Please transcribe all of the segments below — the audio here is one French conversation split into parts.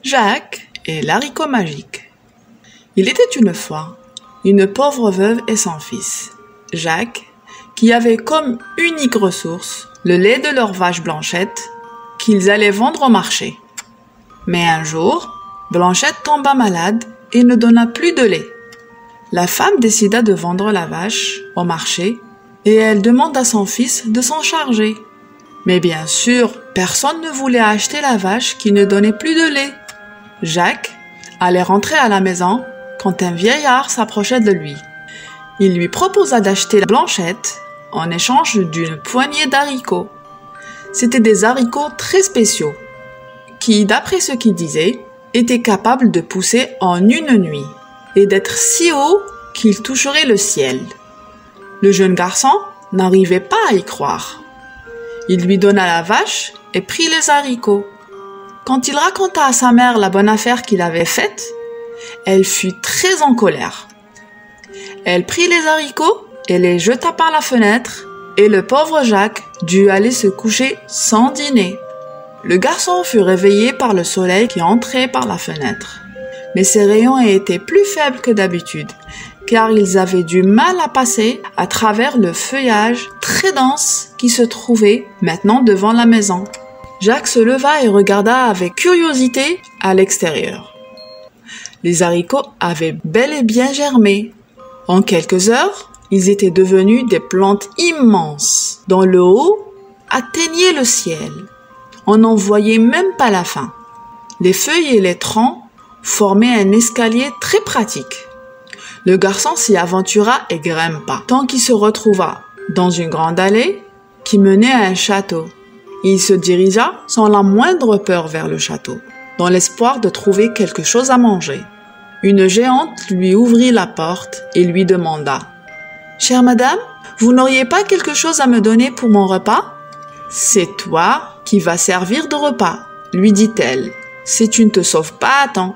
Jacques et l'haricot magique. Il était une fois une pauvre veuve et son fils, Jacques, qui avait comme unique ressource le lait de leur vache Blanchette qu'ils allaient vendre au marché. Mais un jour, Blanchette tomba malade et ne donna plus de lait. La femme décida de vendre la vache au marché et elle demanda à son fils de s'en charger. Mais bien sûr, personne ne voulait acheter la vache qui ne donnait plus de lait. Jacques allait rentrer à la maison quand un vieillard s'approcha de lui. Il lui proposa d'acheter la Blanchette en échange d'une poignée d'haricots. C'étaient des haricots très spéciaux qui, d'après ce qu'il disait, étaient capables de pousser en une nuit et d'être si hauts qu'ils toucheraient le ciel. Le jeune garçon n'arrivait pas à y croire. Il lui donna la vache et prit les haricots. Quand il raconta à sa mère la bonne affaire qu'il avait faite, elle fut très en colère. Elle prit les haricots et les jeta par la fenêtre, et le pauvre Jacques dut aller se coucher sans dîner. Le garçon fut réveillé par le soleil qui entrait par la fenêtre. Mais ses rayons étaient plus faibles que d'habitude, car ils avaient du mal à passer à travers le feuillage très dense qui se trouvait maintenant devant la maison. Jacques se leva et regarda avec curiosité à l'extérieur. Les haricots avaient bel et bien germé. En quelques heures, ils étaient devenus des plantes immenses, dont le haut atteignait le ciel. On n'en voyait même pas la fin. Les feuilles et les troncs formaient un escalier très pratique. Le garçon s'y aventura et grimpa, tant qu'il se retrouva dans une grande allée qui menait à un château. Il se dirigea sans la moindre peur vers le château, dans l'espoir de trouver quelque chose à manger. Une géante lui ouvrit la porte et lui demanda « Chère madame, vous n'auriez pas quelque chose à me donner pour mon repas ?»« C'est toi qui vas servir de repas, » lui dit-elle, « si tu ne te sauves pas à temps.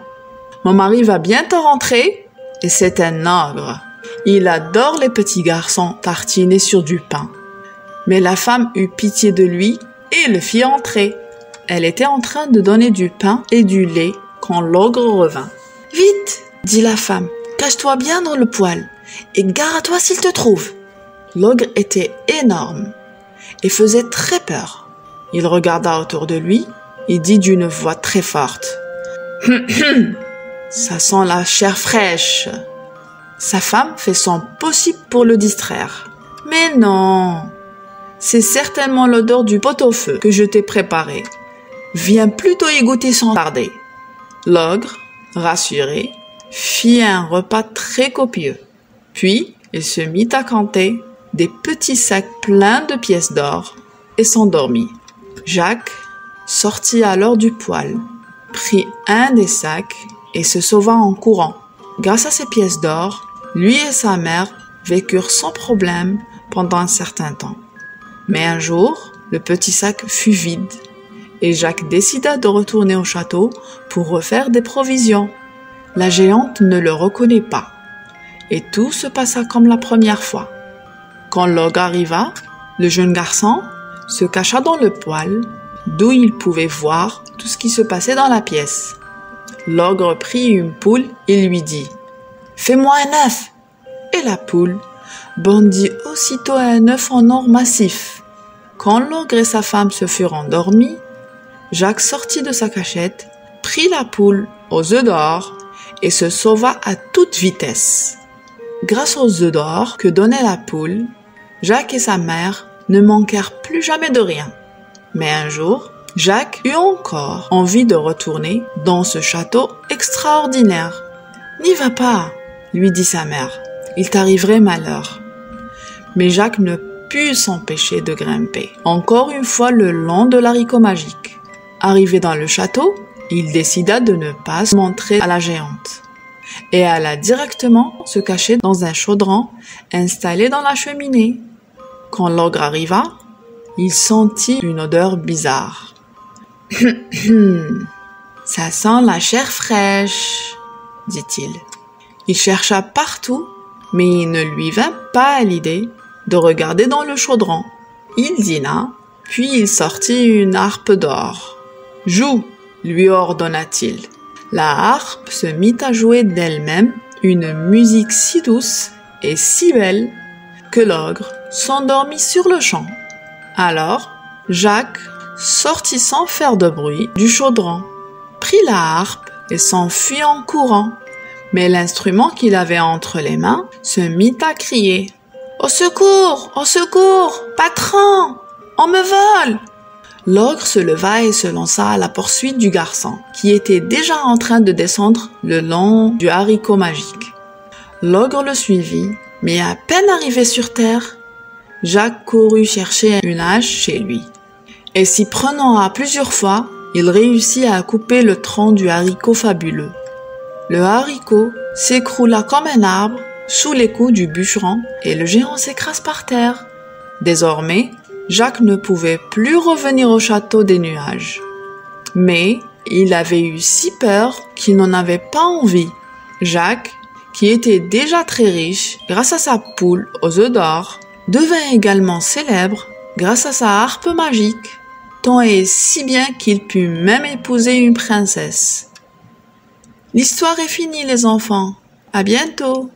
Mon mari va bientôt rentrer et c'est un ogre. Il adore les petits garçons tartinés sur du pain. » Mais la femme eut pitié de lui et le fit entrer. Elle était en train de donner du pain et du lait quand l'ogre revint. « Vite !» dit la femme, « cache-toi bien dans le poêle et gare à toi s'il te trouve. » L'ogre était énorme et faisait très peur. Il regarda autour de lui et dit d'une voix très forte, « Ça sent la chair fraîche. » Sa femme fait son possible pour le distraire. « Mais non, c'est certainement l'odeur du pot-au-feu que je t'ai préparé. Viens plutôt y goûter sans tarder. » L'ogre, rassuré, fit un repas très copieux. Puis, il se mit à compter des petits sacs pleins de pièces d'or et s'endormit. Jacques sortit alors du poêle, prit un des sacs et se sauva en courant. Grâce à ces pièces d'or, lui et sa mère vécurent sans problème pendant un certain temps. Mais un jour, le petit sac fut vide et Jacques décida de retourner au château pour refaire des provisions. La géante ne le reconnut pas et tout se passa comme la première fois. Quand l'ogre arriva, le jeune garçon se cacha dans le poêle d'où il pouvait voir tout ce qui se passait dans la pièce. L'ogre prit une poule et lui dit « Fais-moi un œuf !» Et la poule bondit aussitôt un œuf en or massif. Quand l'ogre et sa femme se furent endormis, Jacques sortit de sa cachette, prit la poule aux œufs d'or et se sauva à toute vitesse. Grâce aux œufs d'or que donnait la poule, Jacques et sa mère ne manquèrent plus jamais de rien. Mais un jour, Jacques eut encore envie de retourner dans ce château extraordinaire. « N'y va pas, » lui dit sa mère, « il t'arriverait malheur. » Mais Jacques ne put s'empêcher de grimper, encore une fois le long de l'haricot magique. Arrivé dans le château, il décida de ne pas se montrer à la géante et alla directement se cacher dans un chaudron installé dans la cheminée. Quand l'ogre arriva, il sentit une odeur bizarre. « Ça sent la chair fraîche, » dit-il. Il chercha partout, mais il ne lui vint pas à l'idée de regarder dans le chaudron. Il dîna, puis il sortit une harpe d'or. « Joue !» lui ordonna-t-il. La harpe se mit à jouer d'elle-même une musique si douce et si belle que l'ogre s'endormit sur le champ. Alors, Jacques sortit sans faire de bruit du chaudron, prit la harpe et s'enfuit en courant. Mais l'instrument qu'il avait entre les mains se mit à crier « Au secours! Au secours! Patron! On me vole !» L'ogre se leva et se lança à la poursuite du garçon, qui était déjà en train de descendre le long du haricot magique. L'ogre le suivit, mais à peine arrivé sur terre, Jacques courut chercher une hache chez lui. Et s'y prenant à plusieurs fois, il réussit à couper le tronc du haricot fabuleux. Le haricot s'écroula comme un arbre sous les coups du bûcheron et le géant s'écrase par terre. Désormais, Jacques ne pouvait plus revenir au château des nuages. Mais il avait eu si peur qu'il n'en avait pas envie. Jacques, qui était déjà très riche grâce à sa poule aux œufs d'or, devint également célèbre grâce à sa harpe magique, tant et si bien qu'il put même épouser une princesse. L'histoire est finie les enfants, à bientôt.